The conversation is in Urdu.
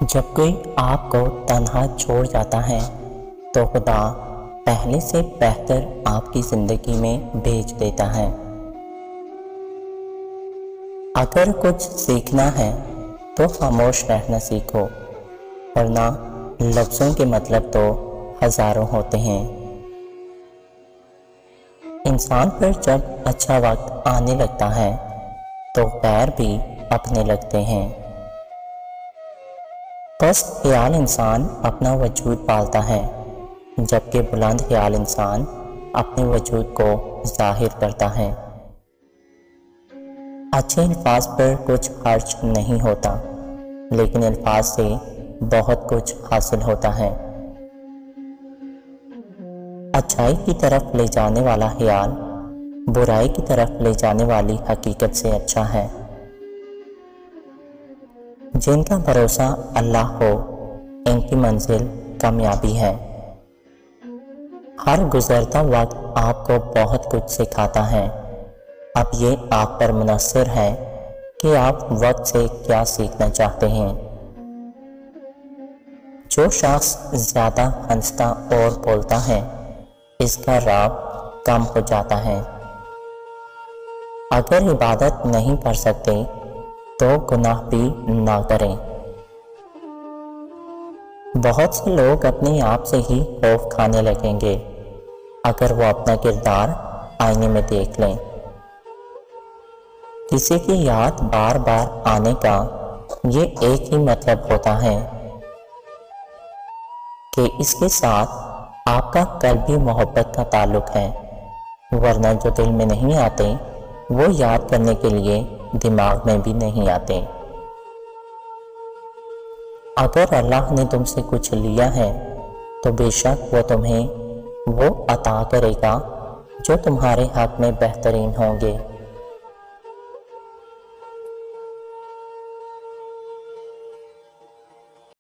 جب کوئی آپ کو تنہا چھوڑ جاتا ہے تو خدا پہلے سے بہتر آپ کی زندگی میں بھیج دیتا ہے۔ اگر کچھ سیکھنا ہے تو خاموش رہنا سیکھو، ورنہ لفظوں کے مطلب تو ہزاروں ہوتے ہیں۔ انسان پر جب اچھا وقت آنے لگتا ہے تو غیر بھی اپنے لگتے ہیں۔ پست خیال انسان اپنا وجود پالتا ہے، جبکہ بلند خیال انسان اپنے وجود کو ظاہر کرتا ہے۔ اچھے الفاظ پر کچھ خرچ نہیں ہوتا، لیکن الفاظ سے بہت کچھ حاصل ہوتا ہے۔ اچھائی کی طرف لے جانے والا خیال برائی کی طرف لے جانے والی حقیقت سے اچھا ہے۔ جن کا بھروسہ اللہ ہو ان کی منزل کامیابی ہے۔ ہر گزرتا وقت آپ کو بہت کچھ سکھاتا ہے، اب یہ آپ پر منحصر ہے کہ آپ وقت سے کیا سیکھنا چاہتے ہیں۔ جو شخص زیادہ ہنستا اور بولتا ہے اس کا راب کم ہو جاتا ہے۔ اگر عبادت نہیں کر سکتے تو گناہ بھی نہ کریں۔ بہت سے لوگ اپنے آپ سے ہی خوف کھانے لگیں گے اگر وہ اپنا کردار آئینے میں دیکھ لیں۔ کسی کی یاد بار بار آنے کا یہ ایک ہی مطلب ہوتا ہے کہ اس کے ساتھ آپ کا قلبی محبت کا تعلق ہے، ورنہ جو دل میں نہیں آتے وہ یاد کرنے کے لیے دماغ میں بھی نہیں آتے۔ اگر اللہ نے تم سے کچھ لیا ہے تو بے شک وہ تمہیں وہ عطا کرے گا جو تمہارے حق میں بہترین ہوں گے۔